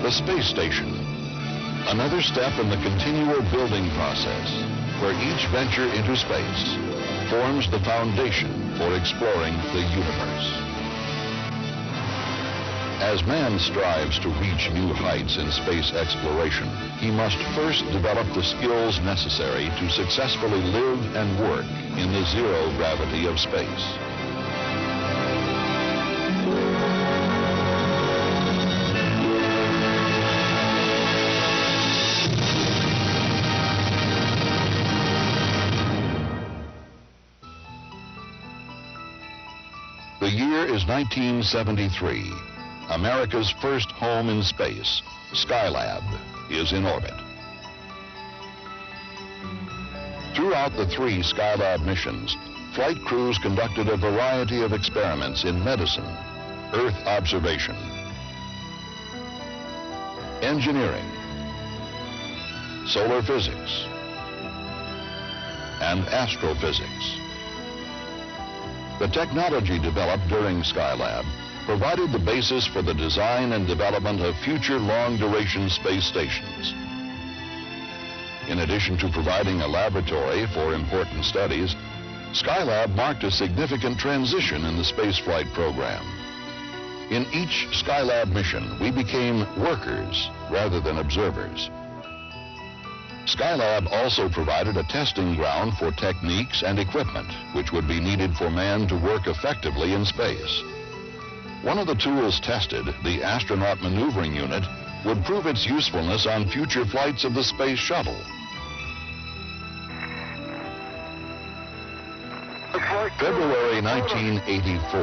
The space station, another step in the continual building process, where each venture into space forms the foundation for exploring the universe. As man strives to reach new heights in space exploration, he must first develop the skills necessary to successfully live and work in the zero gravity of space. The year is 1973. America's first home in space, Skylab, is in orbit. Throughout the 3 Skylab missions, flight crews conducted a variety of experiments in medicine, Earth observation, engineering, solar physics, and astrophysics. The technology developed during Skylab provided the basis for the design and development of future long-duration space stations. In addition to providing a laboratory for important studies, Skylab marked a significant transition in the spaceflight program. In each Skylab mission, we became workers rather than observers. Skylab also provided a testing ground for techniques and equipment which would be needed for man to work effectively in space. One of the tools tested, the astronaut maneuvering unit, would prove its usefulness on future flights of the space shuttle. February 1984,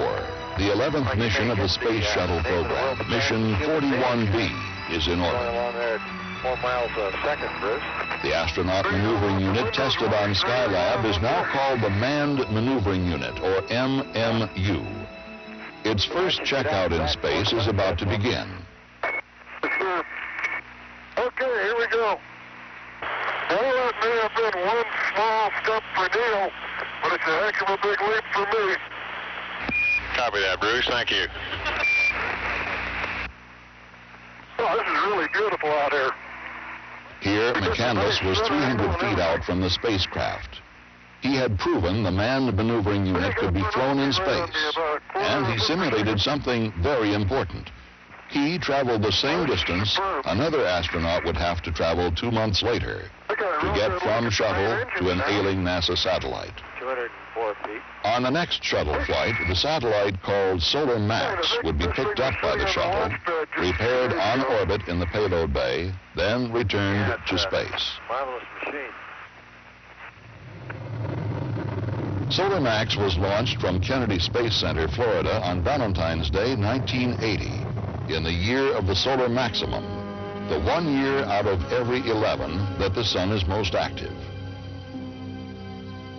the 11th mission of the Space Shuttle program, Mission 41B, is in orbit. 4 miles a second, Bruce. The astronaut maneuvering unit tested on Skylab is now called the Manned Maneuvering Unit, or MMU. Its first checkout in space is about to begin. Okay, here we go. Well, that may have been one small step for Neil, but it's a heck of a big leap for me. Copy that, Bruce. Thank you. Oh, this is really beautiful out here. Here, McCandless was 300 feet out from the spacecraft. He had proven the manned maneuvering unit could be flown in space, and he simulated something very important. He traveled the same distance another astronaut would have to travel 2 months later to get from shuttle to an ailing NASA satellite. 204 feet. On the next shuttle flight, the satellite called Solar Max would be picked up by the shuttle, repaired on orbit in the payload bay, then returned to space. Marvelous machine. Solar Max was launched from Kennedy Space Center, Florida on Valentine's Day, 1980, in the year of the solar maximum, the 1 year out of every 11 that the sun is most active.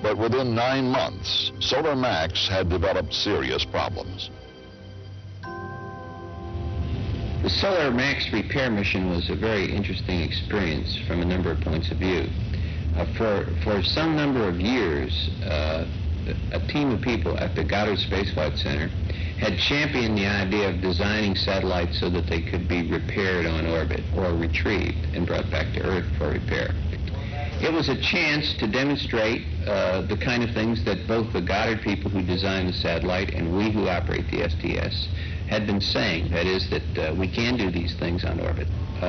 But within 9 months, Solar Max had developed serious problems. The Solar Max repair mission was a very interesting experience from a number of points of view. For some number of years, a team of people at the Goddard Space Flight Center had championed the idea of designing satellites so that they could be repaired on orbit or retrieved and brought back to Earth for repair. It was a chance to demonstrate the kind of things that both the Goddard people who designed the satellite and we who operate the STS had been saying. That is, that we can do these things on orbit.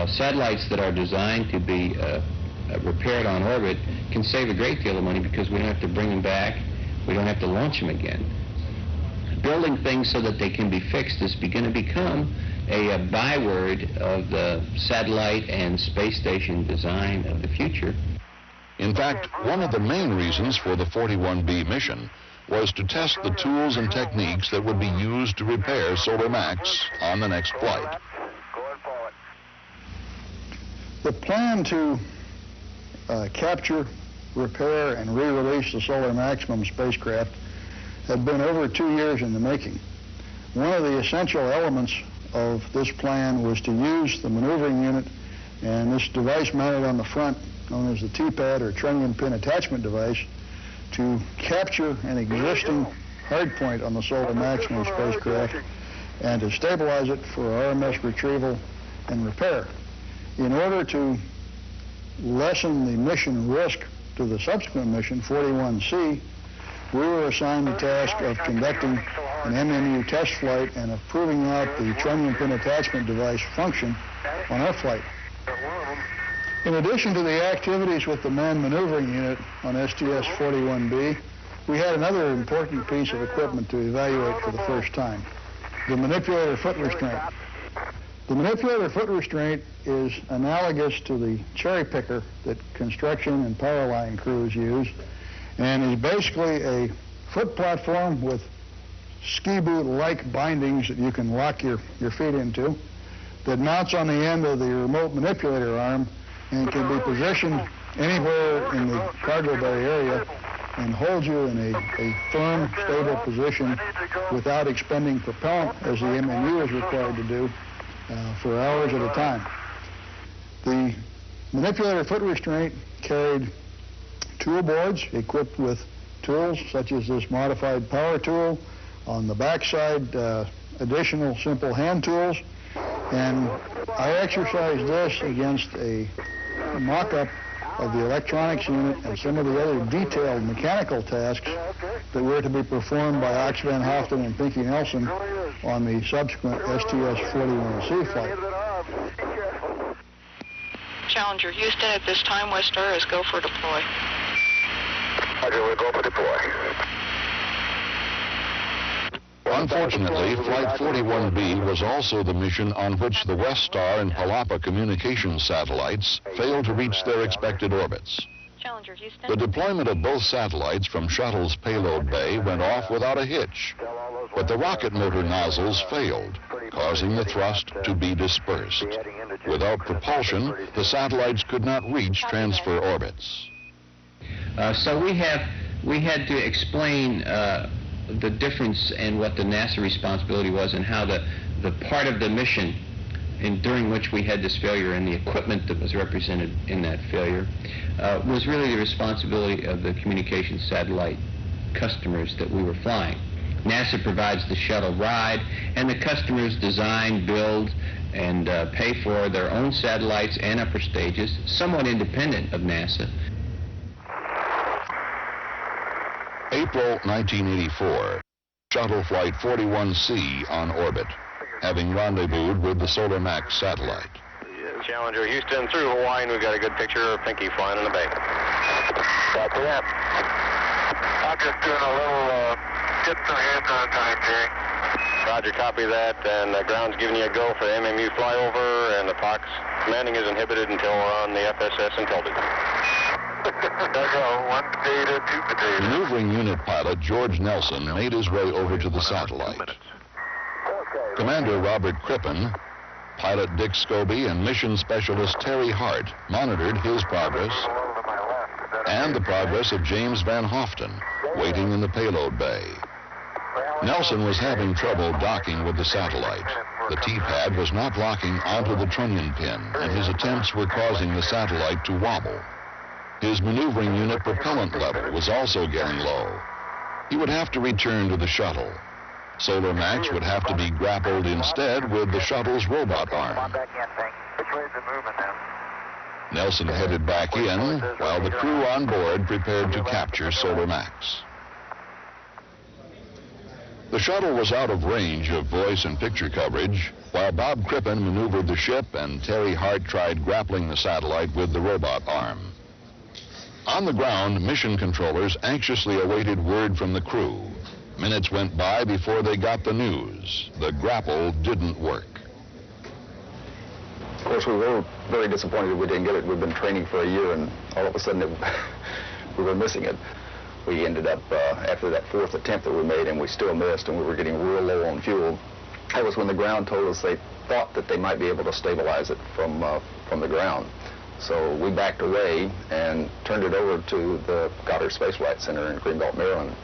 Satellites that are designed to be repaired on orbit can save a great deal of money because we don't have to bring them back. We don't have to launch them again. Building things so that they can be fixed is going to become a byword of the satellite and space station design of the future. In fact, one of the main reasons for the 41B mission was to test the tools and techniques that would be used to repair Solar Max on the next flight. The plan to capture, repair, and re-release the Solar Maximum spacecraft had been over 2 years in the making. One of the essential elements of this plan was to use the maneuvering unit and this device mounted on the front, known as the T-pad or trunnion pin attachment device, to capture an existing hardpoint on the Solar Maximum spacecraft and to stabilize it for RMS retrieval and repair. In order to lessen the mission risk to the subsequent mission, 41C, we were assigned the task of conducting an MMU test flight and of proving out the trunnion pin attachment device function on our flight. In addition to the activities with the manned maneuvering unit on STS-41B, we had another important piece of equipment to evaluate for the first time, the manipulator foot restraint. The manipulator foot restraint is analogous to the cherry picker that construction and power line crews use, and is basically a foot platform with ski boot-like bindings that you can lock your feet into, that mounts on the end of the remote manipulator arm and can be positioned anywhere in the cargo bay area and hold you in a firm, stable position without expending propellant, as the MMU is required to do, for hours at a time. The manipulator foot restraint carried tool boards equipped with tools such as this modified power tool. On the backside, additional simple hand tools. And I exercised this against a mock-up of the electronics unit and some of the other detailed mechanical tasks that were to be performed by Ox Van Hoften and Pinky Nelson on the subsequent STS-41C flight. Challenger Houston, at this time, West Star is go for deploy. Okay, we'll go for deploy. Unfortunately, Flight 41B was also the mission on which the West Star and Palapa communications satellites failed to reach their expected orbits. Challenger Houston. The deployment of both satellites from Shuttle's payload bay went off without a hitch, but the rocket motor nozzles failed, causing the thrust to be dispersed. Without propulsion, the satellites could not reach transfer orbits. So we had to explain the difference in what the NASA responsibility was and how the part of the mission during which we had this failure and the equipment that was represented in that failure was really the responsibility of the communications satellite customers that we were flying. NASA provides the shuttle ride, and the customers design, build, and pay for their own satellites and upper stages, somewhat independent of NASA. April 1984, Shuttle Flight 41C on orbit, having rendezvoused with the Solar Max satellite. Challenger Houston through Hawaii, and we've got a good picture of Pinky flying in the bay. Copy that. I'm just doing a little getting some hands on time, Jerry. Roger, copy that, and the ground's giving you a go for the MMU flyover, and the POX landing is inhibited until we're on the FSS and Tilted. One potato, two potatoes. Maneuvering unit pilot George Nelson made his way over to the satellite. Commander Robert Crippen, pilot Dick Scobie, and mission specialist Terry Hart monitored his progress and the progress of James Van Hoften, waiting in the payload bay. Nelson was having trouble docking with the satellite. The T-pad was not locking onto the trunnion pin, and his attempts were causing the satellite to wobble. His maneuvering unit propellant level was also getting low. He would have to return to the shuttle. Solar Max would have to be grappled instead with the shuttle's robot arm. Nelson headed back in while the crew on board prepared to capture Solar Max. The shuttle was out of range of voice and picture coverage, while Bob Crippen maneuvered the ship and Terry Hart tried grappling the satellite with the robot arm. On the ground, mission controllers anxiously awaited word from the crew. Minutes went by before they got the news. The grapple didn't work. Of course, we were very disappointed we didn't get it. We've been training for a year, and all of a sudden we were missing it. We ended up, after that fourth attempt that we made, and we still missed, and we were getting real low on fuel. That was when the ground told us they thought that they might be able to stabilize it from the ground. So we backed away and turned it over to the Goddard Space Flight Center in Greenbelt, Maryland.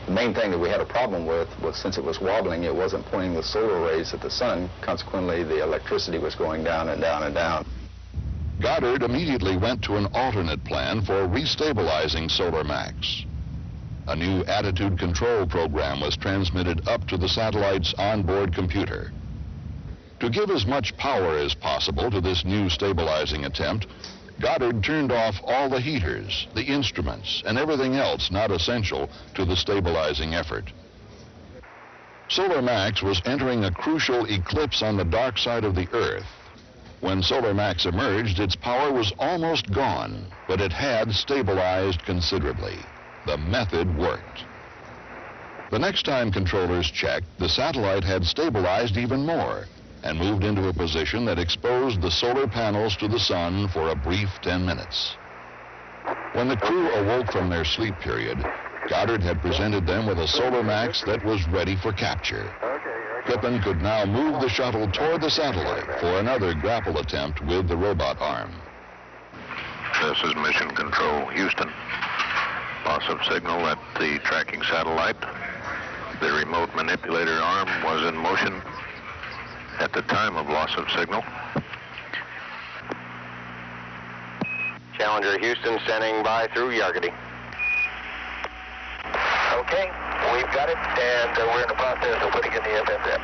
The main thing that we had a problem with was, since it was wobbling, it wasn't pointing the solar rays at the sun. Consequently, the electricity was going down and down and down. Goddard immediately went to an alternate plan for restabilizing Solar Max. A new attitude control program was transmitted up to the satellite's onboard computer. To give as much power as possible to this new stabilizing attempt, Goddard turned off all the heaters, the instruments, and everything else not essential to the stabilizing effort. Solar Max was entering a crucial eclipse on the dark side of the Earth. When Solar Max emerged, its power was almost gone, but it had stabilized considerably. The method worked. The next time controllers checked, the satellite had stabilized even more and moved into a position that exposed the solar panels to the sun for a brief 10 minutes. When the crew awoke from their sleep period, Goddard had presented them with a Solar Max that was ready for capture. Pippin could now move the shuttle toward the satellite for another grapple attempt with the robot arm. This is Mission Control, Houston. Loss of signal at the tracking satellite. The remote manipulator arm was in motion at the time of loss of signal. Challenger Houston standing by through Yargady. Okay, we've got it, and we're in the process of putting in the FSM.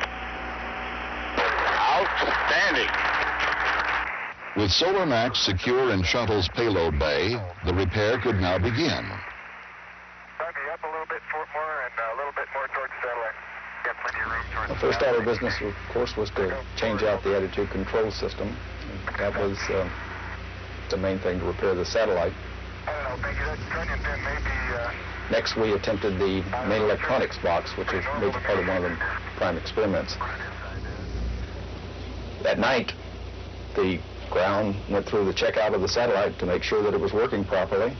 Outstanding. With Solar Max secure in shuttle's payload bay, the repair could now begin. Maybe up a little bit more and a little bit more towards the satellite. Got plenty of room towards The first order of business, of course, was to change out the attitude control system. That was the main thing, to repair the satellite. I don't know, maybe that trunnion pin may be... Next, we attempted the main electronics box, which was a major part of one of the prime experiments. That night, the ground went through the checkout of the satellite to make sure that it was working properly.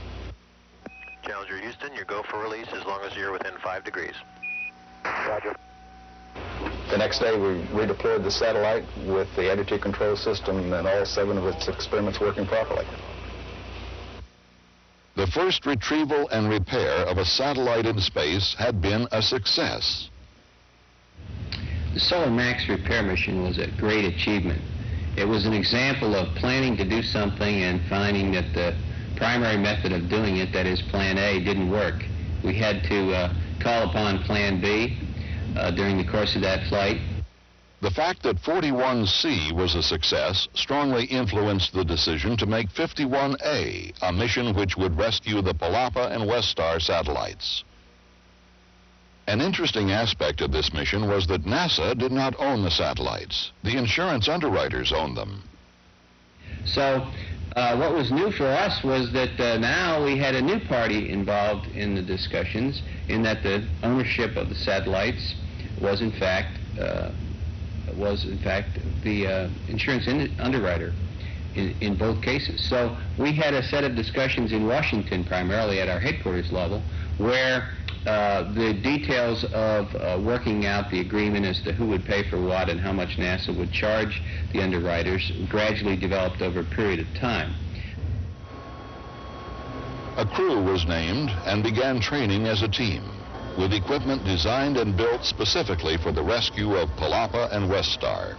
Challenger Houston, your go for release as long as you're within 5 degrees. Roger. The next day, we redeployed the satellite with the attitude control system and all 7 of its experiments working properly. The first retrieval and repair of a satellite in space had been a success. The Solar Max repair mission was a great achievement. It was an example of planning to do something and finding that the primary method of doing it, that is Plan A, didn't work. We had to call upon Plan B during the course of that flight. The fact that 41C was a success strongly influenced the decision to make 51A a mission which would rescue the Palapa and WestStar satellites. An interesting aspect of this mission was that NASA did not own the satellites. The insurance underwriters owned them. So what was new for us was that now we had a new party involved in the discussions, in that the ownership of the satellites was in fact the insurance underwriter in both cases. So we had a set of discussions in Washington, primarily at our headquarters level, where the details of working out the agreement as to who would pay for what and how much NASA would charge the underwriters gradually developed over a period of time. A crew was named and began training as a team, with equipment designed and built specifically for the rescue of Palapa and WestStar.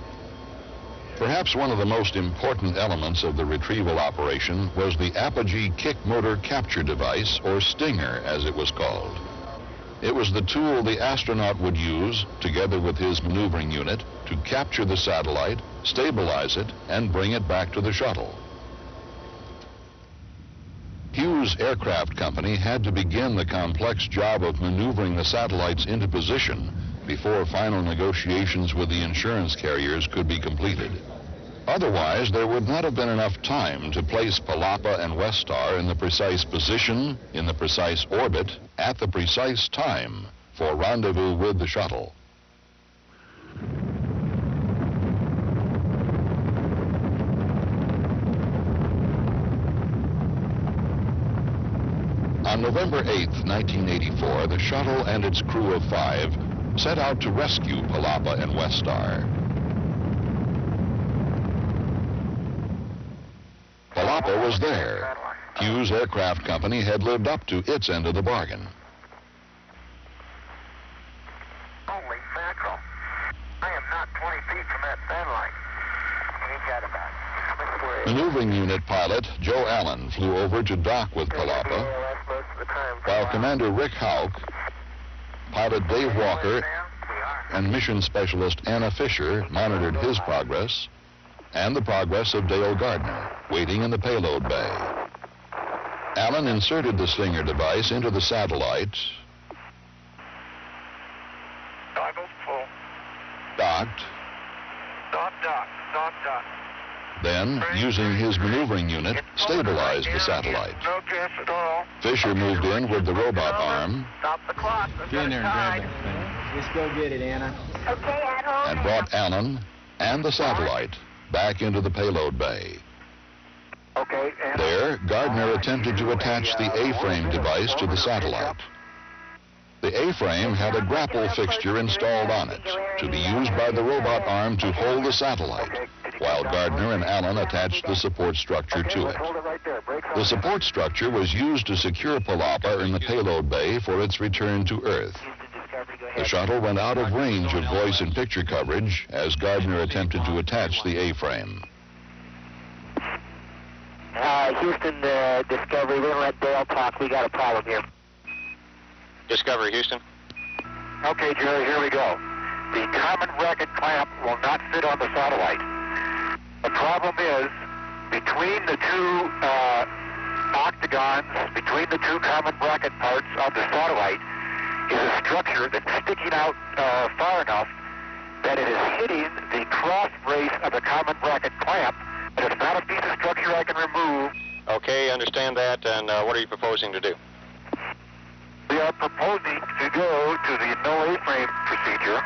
Perhaps one of the most important elements of the retrieval operation was the Apogee kick motor capture device, or Stinger as it was called. It was the tool the astronaut would use, together with his maneuvering unit, to capture the satellite, stabilize it, and bring it back to the shuttle. Hughes Aircraft Company had to begin the complex job of maneuvering the satellites into position before final negotiations with the insurance carriers could be completed. Otherwise, there would not have been enough time to place Palapa and WestStar in the precise position, in the precise orbit, at the precise time for rendezvous with the shuttle. On November 8, 1984, the shuttle and its crew of 5 set out to rescue Palapa and WestStar. Palapa was there. Hughes Aircraft Company had lived up to its end of the bargain. Holy mackerel. I am not 20 feet from that satellite. Ain't that about it? Maneuvering unit pilot Joe Allen flew over to dock with Palapa, while Commander Rick Houck, pilot Dave Walker, and mission specialist Anna Fisher monitored his progress and the progress of Dale Gardner, waiting in the payload bay. Alan inserted the Slinger device into the satellite, Toggles full. docked, Dock. then, using his maneuvering unit, stabilized the satellite. No gas at all. Fisher moved in with the robot arm Stop the clock. Get in there and grab that thing. Just go get it, Anna. Okay, at home. and brought Alan and the satellite back into the payload bay. Okay, and There, Gardner attempted to attach the A-frame device to the satellite. The A-frame had a grapple fixture installed on it to be used by the robot arm to hold the satellite, while Gardner and Alan attached the support structure to it. hold it right there. Brakes on. The support structure was used to secure Palapa in the payload bay for its return to Earth. The shuttle went out of range of voice and picture coverage as Gardner attempted to attach the A-frame. Houston, Discovery, we're going to let Dale talk. We got a problem here. Discovery, Houston. Okay, Jerry, here we go. The common bracket clamp will not fit on the satellite. The problem is, between the two octagons, between the two common bracket parts of the satellite, is a structure that's sticking out far enough that it is hitting the cross brace of the common bracket clamp, but it's not a piece of structure I can remove. Okay, understand that, and what are you proposing to do? We are proposing to go to the no A-frame procedure,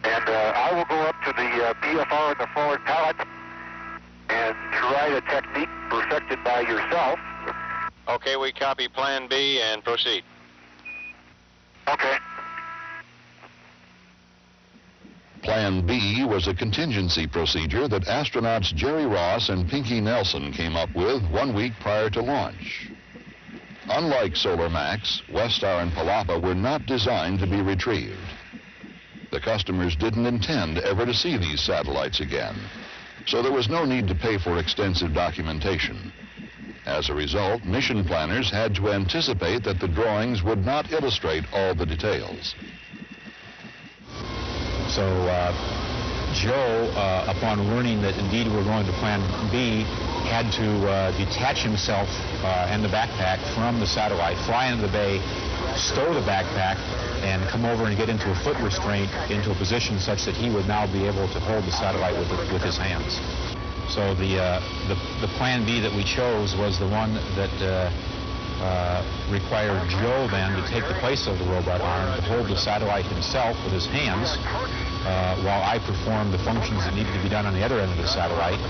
and I will go up to the BFR in the forward pallet and try the technique perfected by yourself. Okay, we copy Plan B and proceed. Okay. Plan B was a contingency procedure that astronauts Jerry Ross and Pinky Nelson came up with 1 week prior to launch. Unlike Solar Max, Westar and Palapa were not designed to be retrieved. The customers didn't intend ever to see these satellites again, so there was no need to pay for extensive documentation. As a result, mission planners had to anticipate that the drawings would not illustrate all the details. So Joe, upon learning that indeed we're going to Plan B, had to detach himself and the backpack from the satellite, fly into the bay, stow the backpack, and come over and get into a foot restraint into a position such that he would now be able to hold the satellite with his hands. So the Plan B that we chose was the one that required Joe then to take the place of the robot arm, to hold the satellite himself with his hands, while I performed the functions that needed to be done on the other end of the satellite.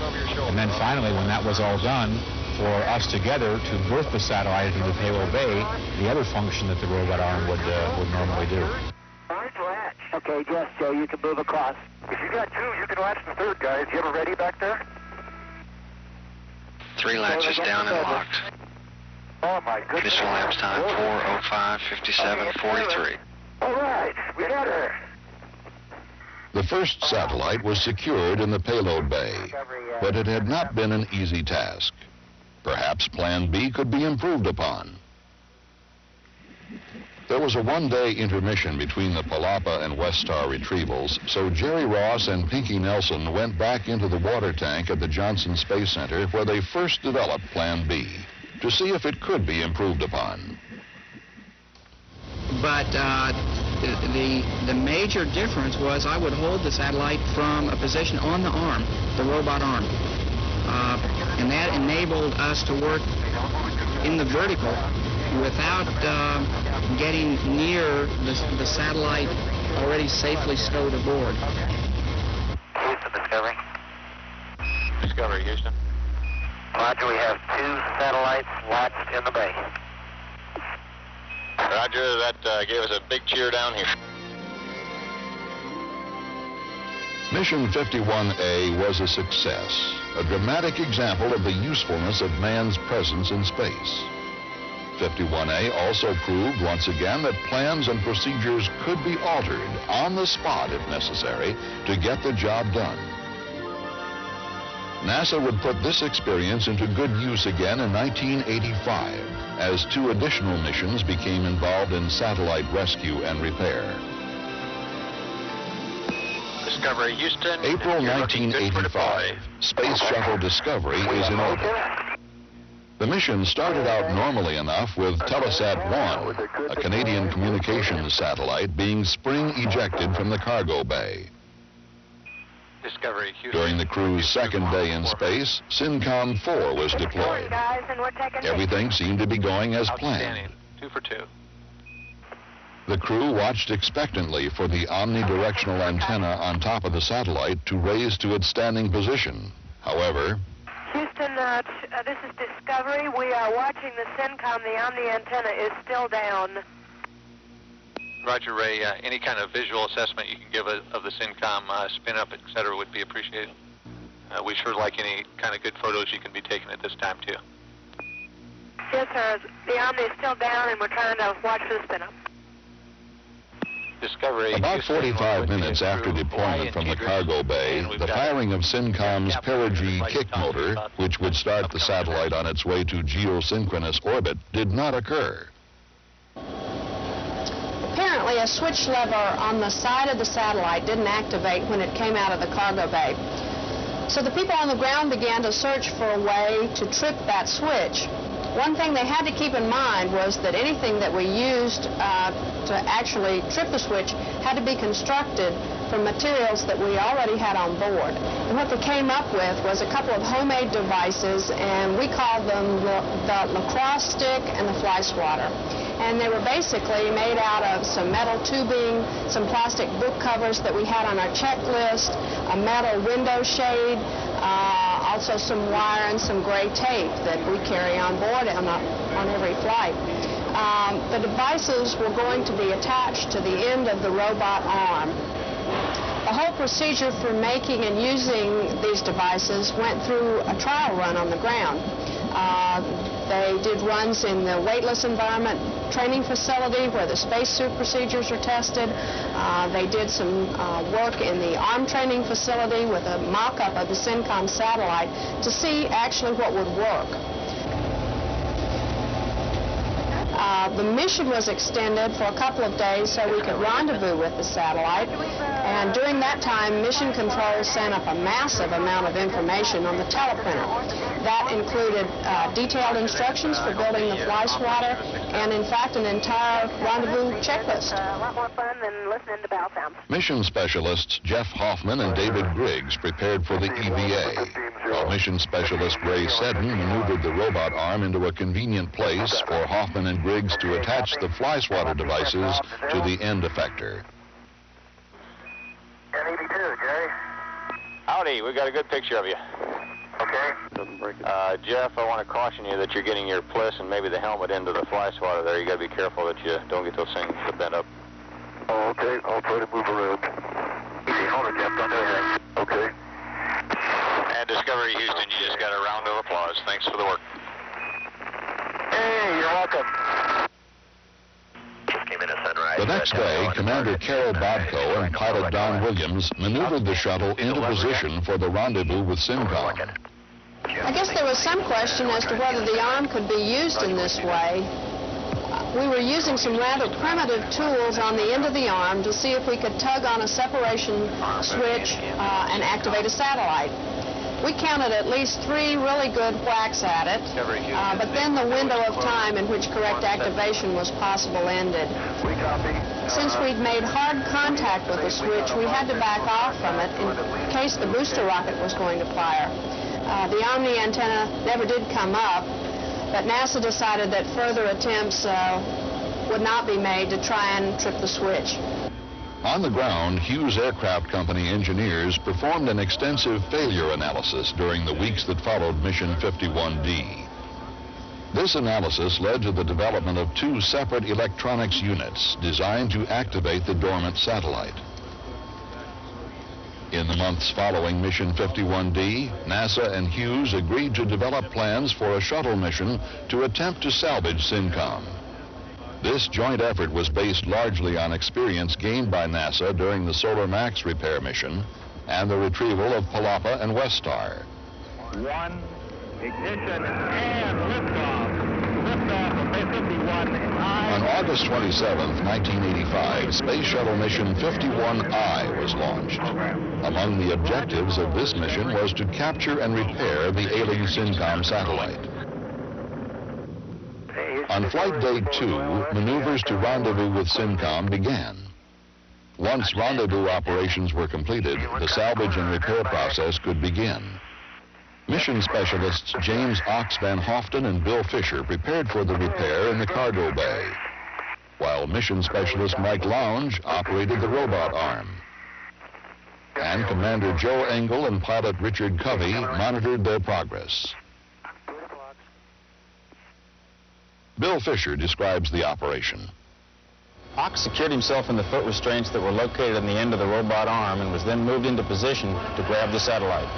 And then finally, when that was all done, for us together to berth the satellite into the payload bay, the other function that the robot arm would normally do. Latch. Okay, yes, Joe, you can move across. If you got two, you can latch the third, guys. You have it ready back there? 3 latches down and locked. Oh, my goodness. Missile lamps time 4:05:57:43. All right, we got her. The first satellite was secured in the payload bay, but it had not been an easy task. Perhaps Plan B could be improved upon. There was a one-day intermission between the Palapa and Westar retrievals, so Jerry Ross and Pinky Nelson went back into the water tank at the Johnson Space Center, where they first developed Plan B, to see if it could be improved upon. But the major difference was I would hold the satellite from a position on the arm, the robot arm. And that enabled us to work in the vertical without getting near the satellite already safely stowed aboard. Houston, Discovery. Discovery, Houston. Roger, we have 2 satellites latched in the bay. Roger, that gave us a big cheer down here. Mission 51A was a success, a dramatic example of the usefulness of man's presence in space. 51A also proved once again that plans and procedures could be altered on the spot if necessary to get the job done. NASA would put this experience into good use again in 1985 as 2 additional missions became involved in satellite rescue and repair. Discovery Houston. April You're looking good for 1985. Space Shuttle Discovery is in orbit. The mission started out normally enough with Telesat-1, a Canadian communications satellite being spring ejected from the cargo bay. Discovery Houston. During the crew's second day in space, SYNCOM-4 was deployed. Everything seemed to be going as planned. 2 for 2. The crew watched expectantly for the omnidirectional antenna on top of the satellite to raise to its standing position. However, Houston, this is Discovery. We are watching the SYNCOM. The omni antenna is still down. Roger, Ray. Any kind of visual assessment you can give of the SYNCOM spin up, etc., would be appreciated. We sure like any kind of good photos you can be taking at this time, too. Yes, sir. The omni is still down, and we're trying to watch for the spin up. Discovery. About 45 minutes after deployment from the cargo bay, the firing of SYNCOM's perigee kick motor, which would start the satellite on its way to geosynchronous orbit, did not occur. Apparently, a switch lever on the side of the satellite didn't activate when it came out of the cargo bay. So the people on the ground began to search for a way to trip that switch. One thing they had to keep in mind was that anything that we used to actually trip the switch had to be constructed from materials that we already had on board. And what they came up with was a couple of homemade devices, and we called them the lacrosse stick and the fly swatter. And they were basically made out of some metal tubing, some plastic book covers that we had on our checklist, a metal window shade, also some wire and some gray tape that we carry on board on every flight. The devices were going to be attached to the end of the robot arm. The whole procedure for making and using these devices went through a trial run on the ground. They did runs in the weightless environment training facility where the spacesuit procedures were tested. They did some work in the arm training facility with a mock-up of the SYNCOM satellite to see actually what would work. The mission was extended for a couple of days so we could rendezvous with the satellite. And during that time, Mission Control sent up a massive amount of information on the teleprinter. That included detailed instructions for building the fly swatter and, in fact, an entire rendezvous checklist. A lot more fun than listening to bell sounds. Mission specialists Jeff Hoffman and David Griggs prepared for the EVA, while mission specialist Ray Seddon maneuvered the robot arm into a convenient place for Hoffman and Griggs to attach the fly swatter devices to the end effector. 1082, Jerry. Howdy, we got a good picture of you. Okay. Jeff, I want to caution you that you're getting your pliss and maybe the helmet into the fly swatter there. You got to be careful that you don't get those things bent up. Oh, okay. I'll try to move around. Easy, hold it, Jeff. Don't do anything. Okay. And Discovery Houston, you just got a round of applause. Thanks for the work. Hey, you're welcome. The next day, Commander Carol Bodko and pilot Don Williams maneuvered the shuttle into position for the rendezvous with SYNCOM. I guess there was some question as to whether the arm could be used in this way. We were using some rather primitive tools on the end of the arm to see if we could tug on a separation switch and activate a satellite. We counted at least 3 really good whacks at it, but then the window of time in which correct activation was possible ended. Since we'd made hard contact with the switch, we had to back off from it in case the booster rocket was going to fire. The Omni antenna never did come up, but NASA decided that further attempts would not be made to try and trip the switch. On the ground, Hughes Aircraft Company engineers performed an extensive failure analysis during the weeks that followed Mission 51D. This analysis led to the development of 2 separate electronics units designed to activate the dormant satellite. In the months following Mission 51D, NASA and Hughes agreed to develop plans for a shuttle mission to attempt to salvage SYNCOM. This joint effort was based largely on experience gained by NASA during the Solar Max repair mission and the retrieval of Palapa and Westar. 1, ignition, and liftoff. Liftoff of On August 27, 1985, Space Shuttle Mission 51I was launched. Among the objectives of this mission was to capture and repair the ailing SYNCOM satellite. On flight day 2, maneuvers to rendezvous with SYNCOM began. Once rendezvous operations were completed, the salvage and repair process could begin. Mission specialists James Ox Van Hoften and Bill Fisher prepared for the repair in the cargo bay, while mission specialist Mike Lounge operated the robot arm. And Commander Joe Engel and pilot Richard Covey monitored their progress. Bill Fisher describes the operation. Ox secured himself in the foot restraints that were located on the end of the robot arm and was then moved into position to grab the satellite.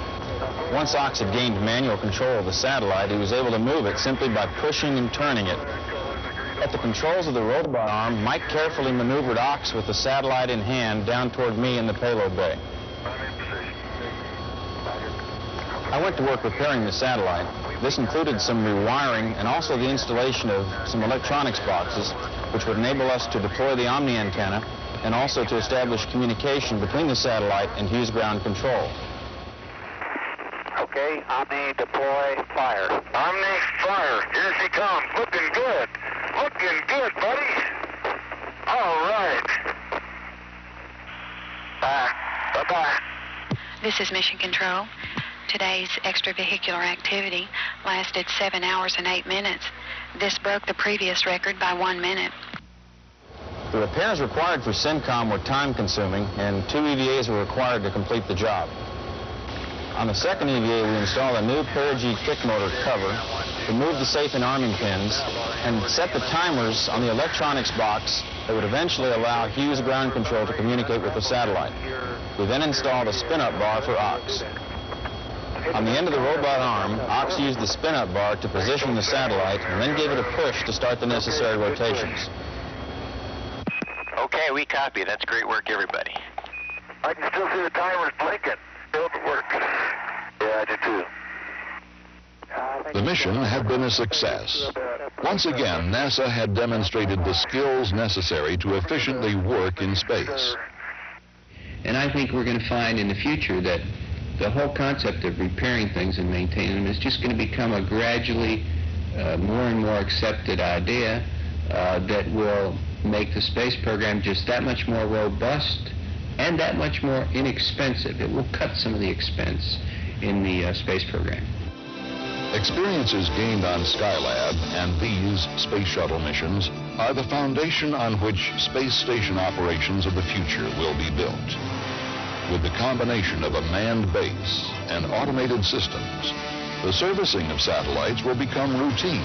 Once Ox had gained manual control of the satellite, he was able to move it simply by pushing and turning it. At the controls of the robot arm, Mike carefully maneuvered Ox with the satellite in hand down toward me in the payload bay. I went to work repairing the satellite. This included some rewiring and also the installation of some electronics boxes, which would enable us to deploy the Omni antenna and also to establish communication between the satellite and Hughes ground control. Okay, Omni deploy, fire. Omni, fire. Here she comes. Looking good. Looking good, buddy. All right. Bye-bye. This is Mission Control. Today's extravehicular activity lasted 7 hours and 8 minutes. This broke the previous record by 1 minute. The repairs required for SYNCOM were time-consuming, and 2 EVAs were required to complete the job. On the second EVA, we installed a new perigee kick motor cover, removed the safe and arming pins, and set the timers on the electronics box that would eventually allow Hughes ground control to communicate with the satellite. We then installed a spin-up bar for Ox. On the end of the robot arm, Ox used the spin-up bar to position the satellite and then gave it a push to start the necessary rotations. Okay, we copy. That's great work, everybody. I can still see the timers blinking. Still at work. Yeah, I do too. The mission had been a success. Once again, NASA had demonstrated the skills necessary to efficiently work in space. And I think we're going to find in the future that the whole concept of repairing things and maintaining them is just going to become a gradually more and more accepted idea that will make the space program just that much more robust and that much more inexpensive. It will cut some of the expense in the space program. Experiences gained on Skylab and these space shuttle missions are the foundation on which space station operations of the future will be built. With the combination of a manned base and automated systems, the servicing of satellites will become routine,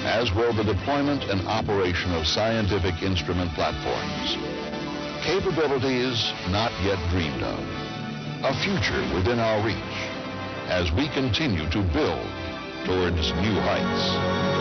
as will the deployment and operation of scientific instrument platforms. Capabilities not yet dreamed of. A future within our reach as we continue to build towards new heights.